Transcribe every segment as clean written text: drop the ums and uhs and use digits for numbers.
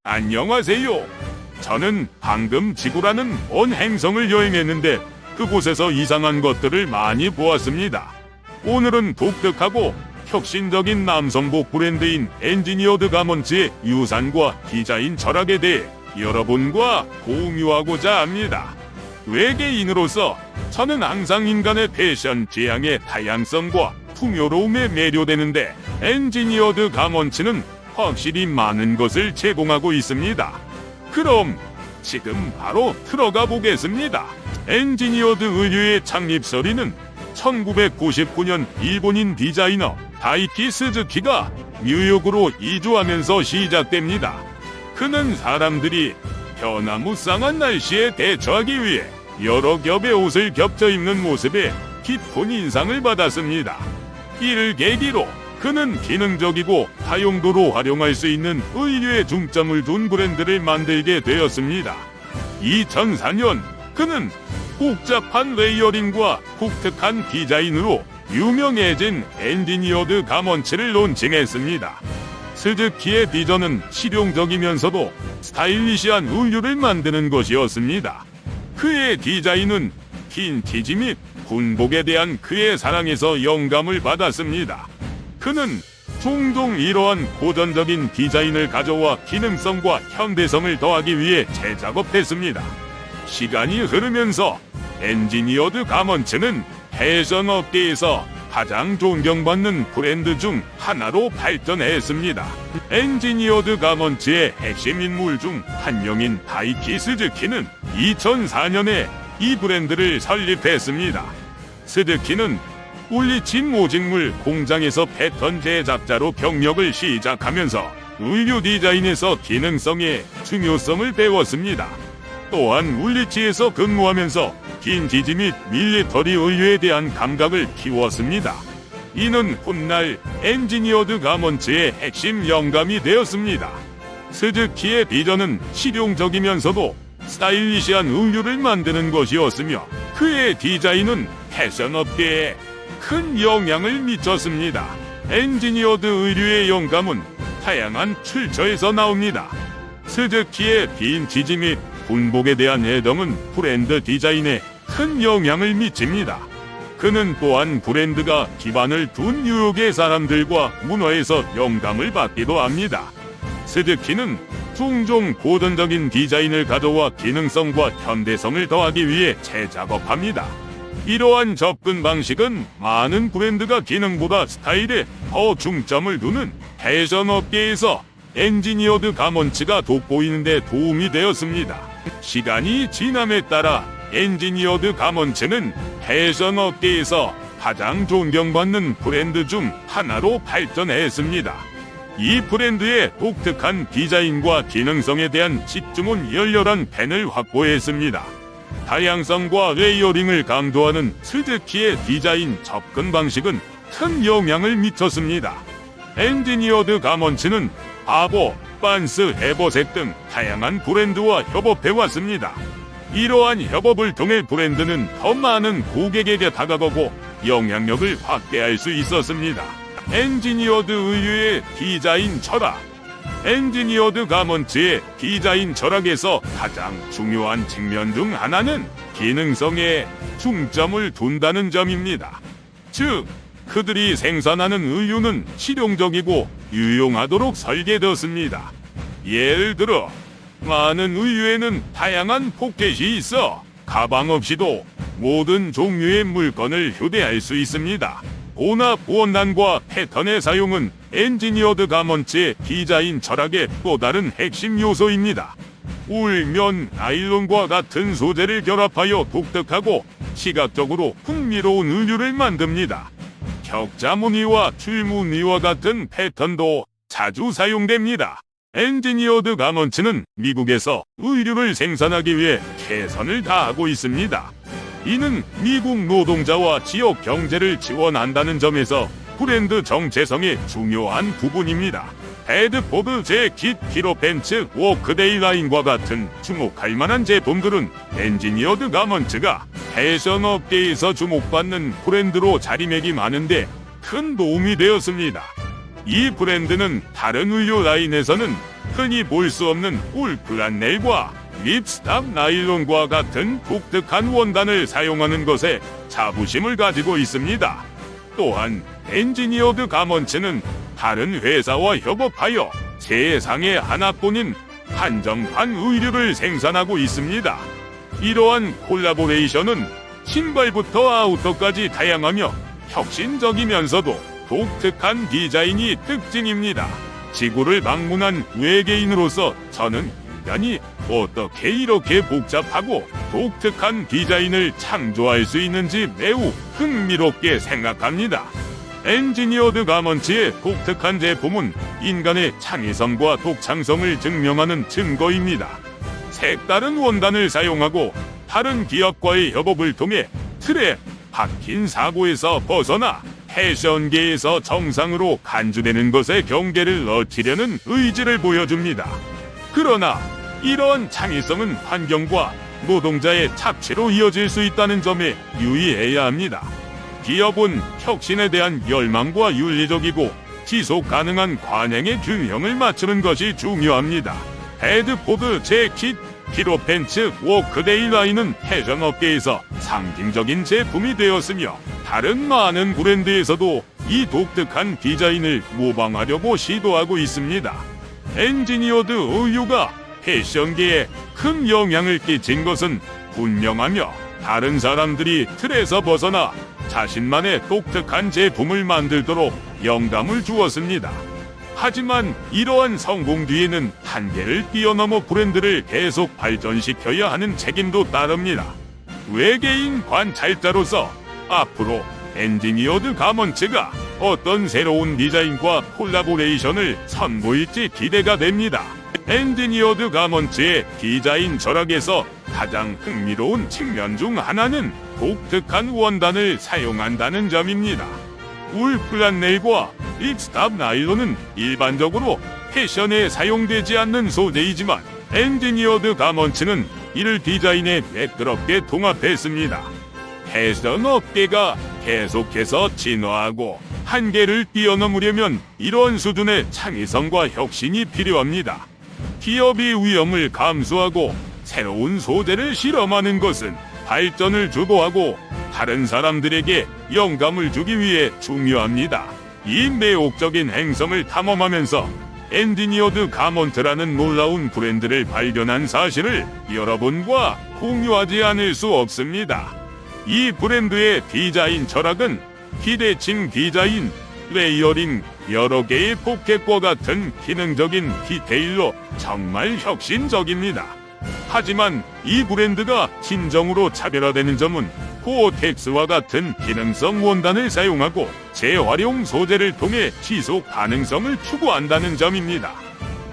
안녕하세요. 저는 방금 지구라는 먼 행성을 여행했는데 그곳에서 이상한 것들을 많이 보았습니다. 오늘은 독특하고 혁신적인 남성복 브랜드인 엔지니어드 가먼츠의 유산과 디자인 철학에 대해 여러분과 공유하고자 합니다. 외계인으로서 저는 항상 인간의 패션 취향의 다양성과 풍요로움에 매료되는데 엔지니어드 가먼츠는 확실히 많은 것을 제공하고 있습니다. 그럼 지금 바로 들어가 보겠습니다. 엔지니어드 의류의 창립설이는 1999년 일본인 디자이너 다이키 스즈키가 뉴욕으로 이주하면서 시작됩니다. 그는 사람들이 변화무쌍한 날씨에 대처하기 위해 여러 겹의 옷을 겹쳐 입는 모습에 깊은 인상을 받았습니다. 이를 계기로 그는 기능적이고 다용도로 활용할 수 있는 의류에 중점을 둔 브랜드를 만들게 되었습니다. 2004년 그는 복잡한 레이어링과 독특한 디자인으로 유명해진 엔지니어드 가먼츠를 론칭했습니다. 스즈키의 비전은 실용적이면서도 스타일리시한 의류를 만드는 것이었습니다. 그의 디자인은 빈티지 및 군복에 대한 그의 사랑에서 영감을 받았습니다. 그는 종종 이러한 고전적인 디자인을 가져와 기능성과 현대성을 더하기 위해 재작업했습니다. 시간이 흐르면서 엔지니어드 가먼츠는 패션 업계에서 가장 존경받는 브랜드 중 하나로 발전했습니다. 엔지니어드 가먼츠의 핵심 인물 중 한 명인 다이키 스즈키는 2004년에 이 브랜드를 설립했습니다. 스즈키는 울리친 모직물 공장에서 패턴 제작자로 경력을 시작하면서 의류 디자인에서 기능성의 중요성을 배웠습니다. 또한 울리치에서 근무하면서 빈티지 및 밀리터리 의류에 대한 감각을 키웠습니다. 이는 훗날 엔지니어드 가먼츠의 핵심 영감이 되었습니다. 스즈키의 비전은 실용적이면서도 스타일리시한 의류를 만드는 것이었으며 그의 디자인은 패션 업계에 큰 영향을 미쳤습니다. 엔지니어드 의류의 영감은 다양한 출처에서 나옵니다. 스즈키의 빈티지 및 군복에 대한 애정은 브랜드 디자인에 큰 영향을 미칩니다. 그는 또한 브랜드가 기반을 둔 뉴욕의 사람들과 문화에서 영감을 받기도 합니다. 스즈키는 종종 고전적인 디자인을 가져와 기능성과 현대성을 더하기 위해 재작업합니다. 이러한 접근 방식은 많은 브랜드가 기능보다 스타일에 더 중점을 두는 패션 업계에서 엔지니어드 가먼츠가 돋보이는 데 도움이 되었습니다. 시간이 지남에 따라 엔지니어드 가먼츠는 패션 업계에서 가장 존경받는 브랜드 중 하나로 발전했습니다. 이 브랜드의 독특한 디자인과 기능성에 대한 집중은 열렬한 팬을 확보했습니다. 다양성과 레이어링을 강조하는 스즈키의 디자인 접근 방식은 큰 영향을 미쳤습니다. 엔지니어드 가먼츠는 바보, 반스, 해버색 등 다양한 브랜드와 협업해왔습니다. 이러한 협업을 통해 브랜드는 더 많은 고객에게 다가가고 영향력을 확대할 수 있었습니다. 엔지니어드 의류의 디자인 철학. 엔지니어드 가먼츠의 디자인 철학에서 가장 중요한 측면 중 하나는 기능성에 중점을 둔다는 점입니다. 즉, 그들이 생산하는 의류는 실용적이고 유용하도록 설계되었습니다. 예를 들어, 많은 의류에는 다양한 포켓이 있어 가방 없이도 모든 종류의 물건을 휴대할 수 있습니다. 보납 원단과 패턴의 사용은 엔지니어드 가먼츠의 디자인 철학의 또 다른 핵심 요소입니다. 울, 면, 나일론과 같은 소재를 결합하여 독특하고 시각적으로 흥미로운 의류를 만듭니다. 격자 무늬와 줄 무늬와 같은 패턴도 자주 사용됩니다. 엔지니어드 가먼츠는 미국에서 의류를 생산하기 위해 최선을 다하고 있습니다. 이는 미국 노동자와 지역 경제를 지원한다는 점에서 브랜드 정체성의 중요한 부분입니다. 헤드포드 재킷, 피로 팬츠, 워크데이 라인과 같은 주목할 만한 제품들은 엔지니어드 가먼츠가 패션 업계에서 주목받는 브랜드로 자리매김하는데 큰 도움이 되었습니다. 이 브랜드는 다른 의류 라인에서는 흔히 볼 수 없는 울프란넬과 립스탑 나일론과 같은 독특한 원단을 사용하는 것에 자부심을 가지고 있습니다. 또한 엔지니어드 가먼츠는 다른 회사와 협업하여 세상에 하나뿐인 한정판 의류를 생산하고 있습니다. 이러한 콜라보레이션은 신발부터 아우터까지 다양하며 혁신적이면서도 독특한 디자인이 특징입니다. 지구를 방문한 외계인으로서 저는 인간이 어떻게 이렇게 복잡하고 독특한 디자인을 창조할 수 있는지 매우 흥미롭게 생각합니다. 엔지니어드 가먼츠의 독특한 제품은 인간의 창의성과 독창성을 증명하는 증거입니다. 색다른 원단을 사용하고 다른 기업과의 협업을 통해 틀에 박힌 사고에서 벗어나 패션계에서 정상으로 간주되는 것에 경계를 넓히려는 의지를 보여줍니다. 그러나 이러한 창의성은 환경과 노동자의 착취로 이어질 수 있다는 점에 유의해야 합니다. 기업은 혁신에 대한 열망과 윤리적이고 지속 가능한 관행의 균형을 맞추는 것이 중요합니다. 헤드포드 재킷, 피로팬츠, 워크데이 라인은 패션 업계에서 상징적인 제품이 되었으며 다른 많은 브랜드에서도 이 독특한 디자인을 모방하려고 시도하고 있습니다. 엔지니어드 의류가 패션계에 큰 영향을 끼친 것은 분명하며 다른 사람들이 틀에서 벗어나 자신만의 독특한 제품을 만들도록 영감을 주었습니다. 하지만 이러한 성공 뒤에는 한계를 뛰어넘어 브랜드를 계속 발전시켜야 하는 책임도 따릅니다. 외계인 관찰자로서 앞으로 엔지니어드 가먼츠가 어떤 새로운 디자인과 콜라보레이션을 선보일지 기대가 됩니다. 엔지니어드 가먼츠의 디자인 철학에서 가장 흥미로운 측면 중 하나는 독특한 원단을 사용한다는 점입니다. 울프란넬과 립스탑 나일론은 일반적으로 패션에 사용되지 않는 소재이지만 엔지니어드 가먼츠는 이를 디자인에 매끄럽게 통합했습니다. 패션 업계가 계속해서 진화하고 한계를 뛰어넘으려면 이런 수준의 창의성과 혁신이 필요합니다. 기업이 위험을 감수하고 새로운 소재를 실험하는 것은 발전을 주도하고 다른 사람들에게 영감을 주기 위해 중요합니다. 이 매혹적인 행성을 탐험하면서 엔지니어드 가먼트라는 놀라운 브랜드를 발견한 사실을 여러분과 공유하지 않을 수 없습니다. 이 브랜드의 디자인 철학은 기대칭 디자인, 레이어링, 여러 개의 포켓과 같은 기능적인 디테일로 정말 혁신적입니다. 하지만 이 브랜드가 진정으로 차별화되는 점은 고어텍스와 같은 기능성 원단을 사용하고 재활용 소재를 통해 지속 가능성을 추구한다는 점입니다.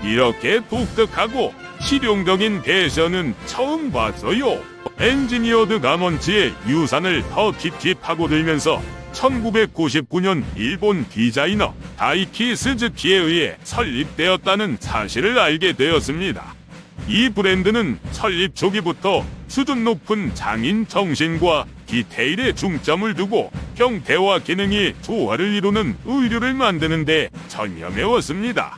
이렇게 독특하고 실용적인 패션은 처음 봤어요. 엔지니어드 가먼츠의 유산을 더 깊이 파고들면서 1999년 일본 디자이너 다이키 스즈키에 의해 설립되었다는 사실을 알게 되었습니다. 이 브랜드는 설립 초기부터 수준 높은 장인 정신과 디테일에 중점을 두고 형태와 기능이 조화를 이루는 의류를 만드는 데 전념해왔습니다.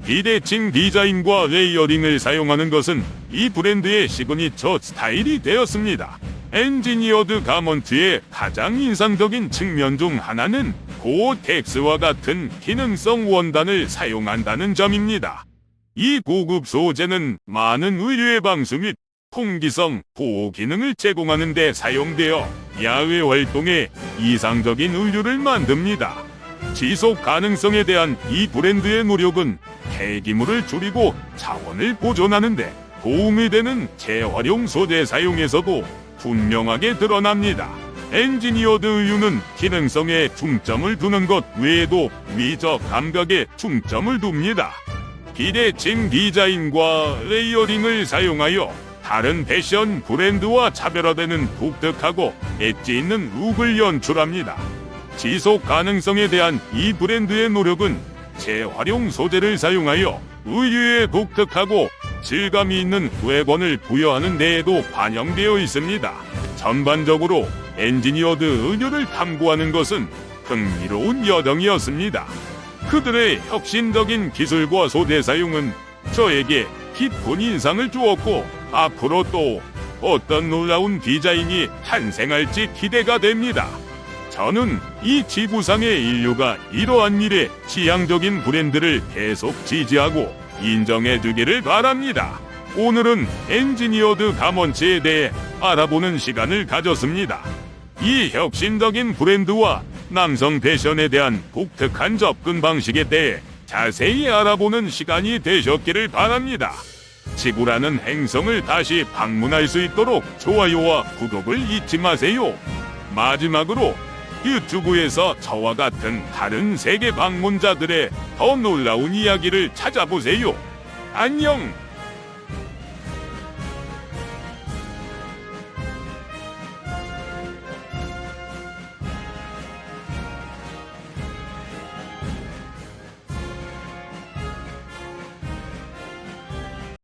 비대칭 디자인과 레이어링을 사용하는 것은 이 브랜드의 시그니처 스타일이 되었습니다. 엔지니어드 가먼트의 가장 인상적인 측면 중 하나는 고어텍스와 같은 기능성 원단을 사용한다는 점입니다. 이 고급 소재는 많은 의류의 방수 및 통기성, 보호 기능을 제공하는 데 사용되어 야외 활동에 이상적인 의류를 만듭니다. 지속 가능성에 대한 이 브랜드의 노력은 폐기물을 줄이고 자원을 보존하는 데 도움이 되는 재활용 소재 사용에서도 분명하게 드러납니다. 엔지니어드 의류는 기능성에 중점을 두는 것 외에도 미적 감각에 중점을 둡니다. 비대칭 디자인과 레이어링을 사용하여 다른 패션 브랜드와 차별화되는 독특하고 엣지 있는 룩을 연출합니다. 지속 가능성에 대한 이 브랜드의 노력은 재활용 소재를 사용하여 의류에 독특하고 질감이 있는 외관을 부여하는 데에도 반영되어 있습니다. 전반적으로 엔지니어드 의류를 탐구하는 것은 흥미로운 여정이었습니다. 그들의 혁신적인 기술과 소재 사용은 저에게 깊은 인상을 주었고 앞으로 또 어떤 놀라운 디자인이 탄생할지 기대가 됩니다. 저는 이 지구상의 인류가 이러한 일에 지향적인 브랜드를 계속 지지하고 인정해 주기를 바랍니다. 오늘은 엔지니어드 가먼치에 대해 알아보는 시간을 가졌습니다. 이 혁신적인 브랜드와 남성 패션에 대한 독특한 접근 방식에 대해 자세히 알아보는 시간이 되셨기를 바랍니다. 지구라는 행성을 다시 방문할 수 있도록 좋아요와 구독을 잊지 마세요. 마지막으로 유튜브에서 저와 같은 다른 세계 방문자들의 더 놀라운 이야기를 찾아보세요. 안녕!